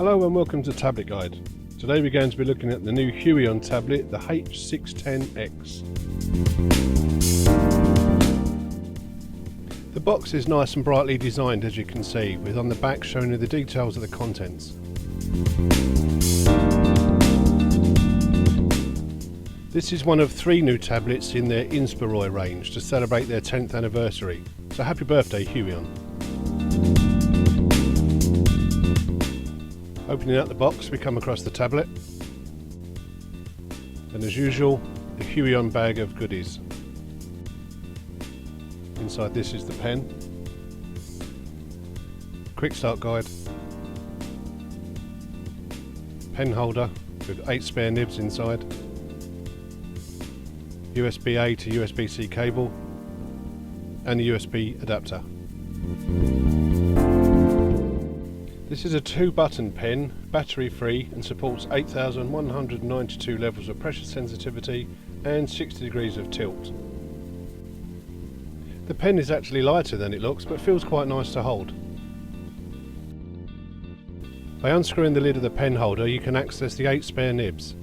Hello and welcome to Tablet Guide. Today we're going to be looking at the new Huion tablet, the H610X. The box is nice and brightly designed, as you can see, with on the back showing you the details of the contents. This is one of 3 new tablets in their Inspiroi range to celebrate their 10th anniversary. So happy birthday, Huion. Opening up the box, we come across the tablet, and as usual, the Huion bag of goodies. Inside this is the pen, quick start guide, pen holder with 8 spare nibs inside, USB-A to USB-C cable, and a USB adapter. This is a 2-button pen, battery free, and supports 8,192 levels of pressure sensitivity and 60 degrees of tilt. The pen is actually lighter than it looks, but feels quite nice to hold. By unscrewing the lid of the pen holder, you can access the 8 spare nibs.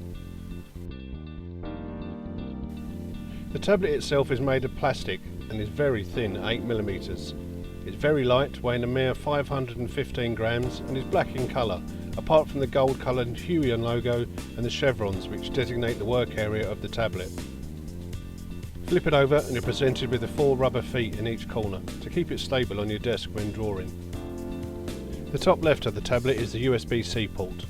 The tablet itself is made of plastic and is very thin, 8mm. It's very light, weighing a mere 515 grams, and is black in colour, apart from the gold coloured Huion logo and the chevrons which designate the work area of the tablet. Flip it over and you're presented with the 4 rubber feet in each corner to keep it stable on your desk when drawing. The top left of the tablet is the USB-C port.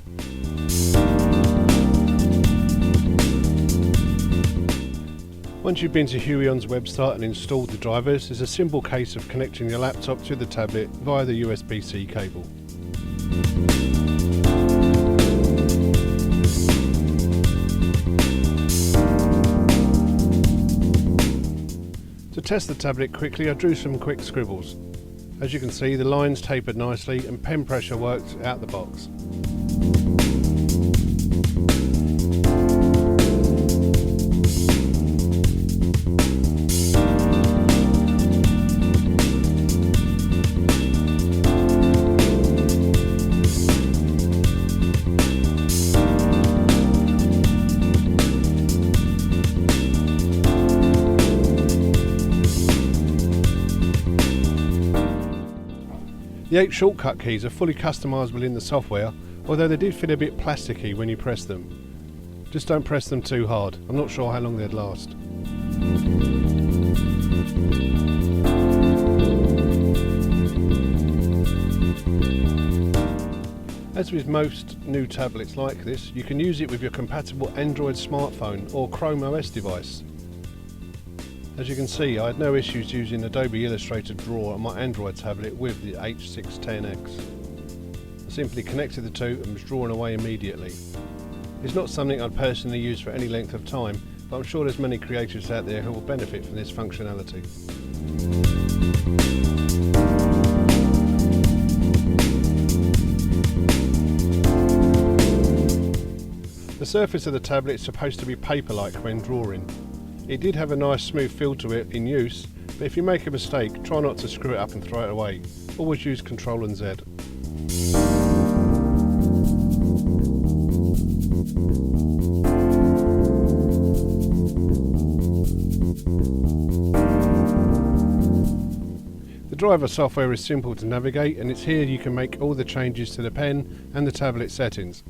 Once you've been to Huion's website and installed the drivers, there's a simple case of connecting your laptop to the tablet via the USB-C cable. To test the tablet quickly, I drew some quick scribbles. As you can see, the lines tapered nicely and pen pressure worked out the box. The 8 shortcut keys are fully customisable in the software, although they did feel a bit plasticky when you press them. Just don't press them too hard, I'm not sure how long they'd last. As with most new tablets like this, you can use it with your compatible Android smartphone or Chrome OS device. As you can see, I had no issues using Adobe Illustrator Draw on my Android tablet with the H610X. I simply connected the two and was drawn away immediately. It's not something I'd personally use for any length of time, but I'm sure there's many creators out there who will benefit from this functionality. The surface of the tablet is supposed to be paper-like when drawing. It did have a nice smooth feel to it in use, but if you make a mistake, try not to screw it up and throw it away. Always use Ctrl and Z. The driver software is simple to navigate, and it's here you can make all the changes to the pen and the tablet settings.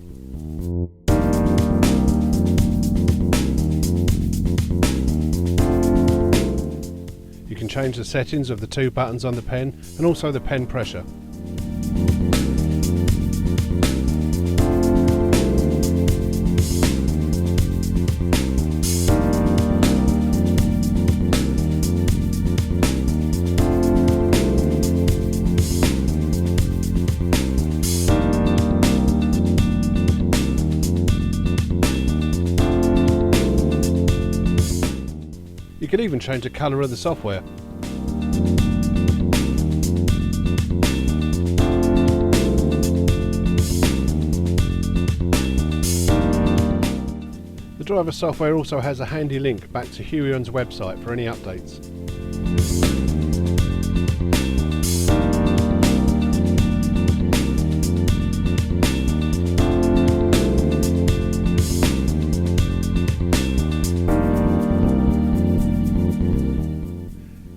You can change the settings of the 2 buttons on the pen and also the pen pressure. You can even change the colour of the software. The driver software also has a handy link back to Huion's website for any updates.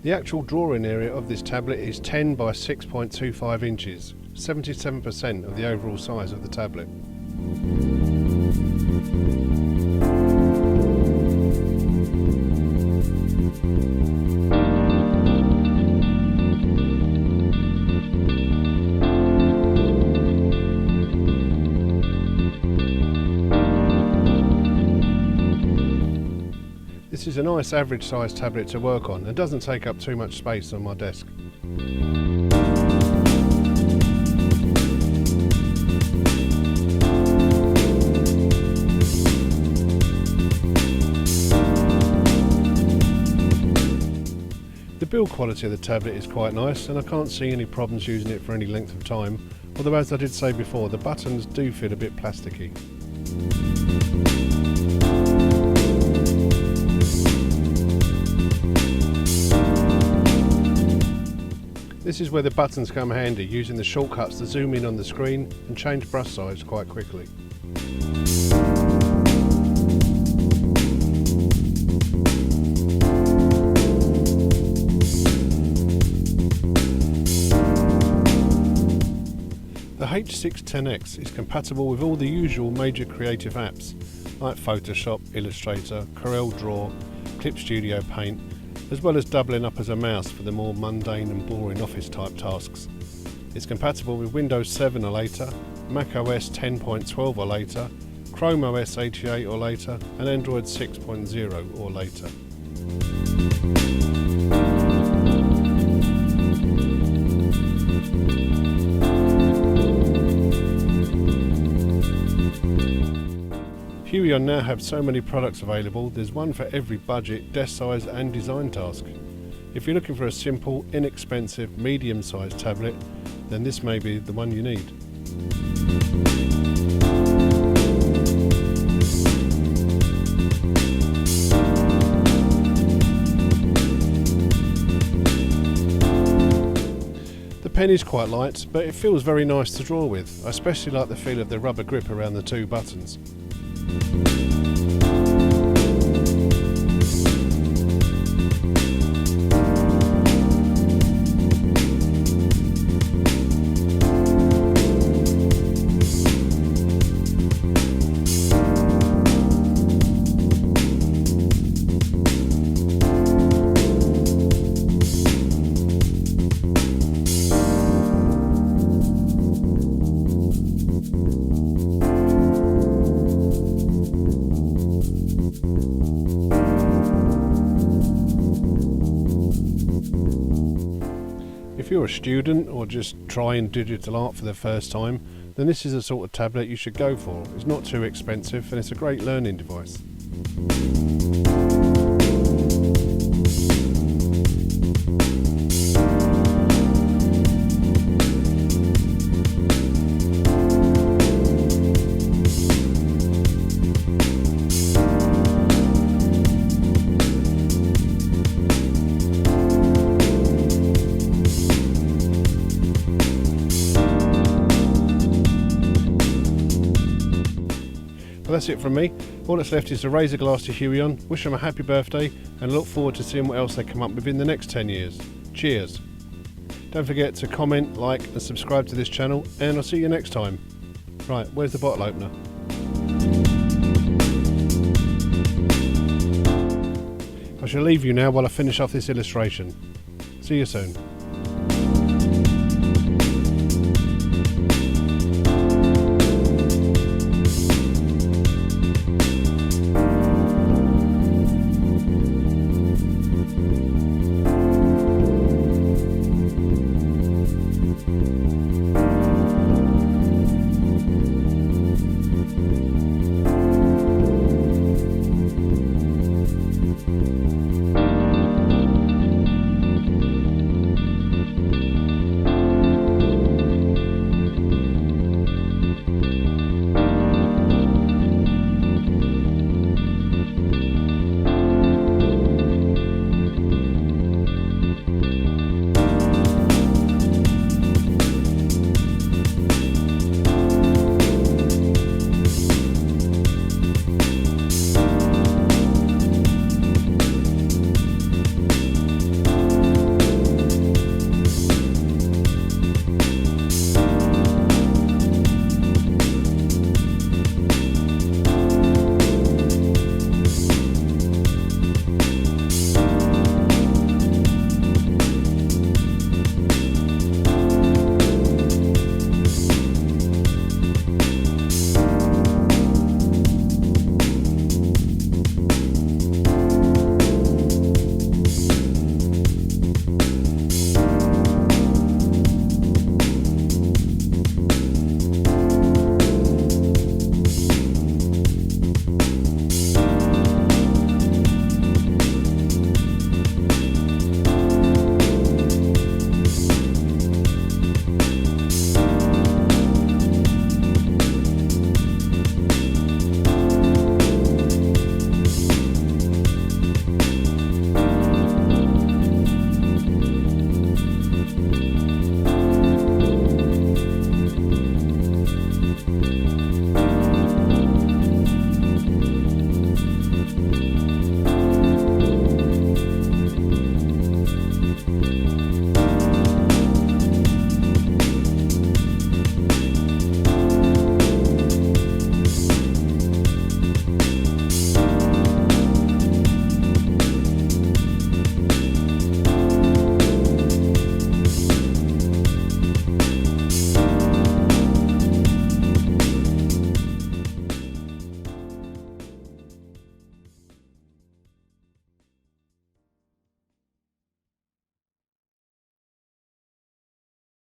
The actual drawing area of this tablet is 10 by 6.25 inches, 77% of the overall size of the tablet. This is a nice average sized tablet to work on and doesn't take up too much space on my desk. The build quality of the tablet is quite nice and I can't see any problems using it for any length of time, although as I did say before, the buttons do feel a bit plasticky. This is where the buttons come handy, using the shortcuts to zoom in on the screen and change brush size quite quickly. The H610X is compatible with all the usual major creative apps like Photoshop, Illustrator, CorelDRAW, Clip Studio Paint, as well as doubling up as a mouse for the more mundane and boring office type tasks. It's compatible with Windows 7 or later, Mac OS 10.12 or later, Chrome OS 88 or later, and Android 6.0 or later. Huion now have so many products available, there's one for every budget, desk size and design task. If you're looking for a simple, inexpensive, medium-sized tablet, then this may be the one you need. The pen is quite light, but it feels very nice to draw with. I especially like the feel of the rubber grip around the two buttons. If you're a student or just trying digital art for the first time, then this is the sort of tablet you should go for. It's not too expensive and it's a great learning device. Well, that's it from me. All that's left is to raise a glass to Huion, wish them a happy birthday and look forward to seeing what else they come up with in the next 10 years. Cheers! Don't forget to comment, like and subscribe to this channel, and I'll see you next time. Right, where's the bottle opener? I shall leave you now while I finish off this illustration. See you soon.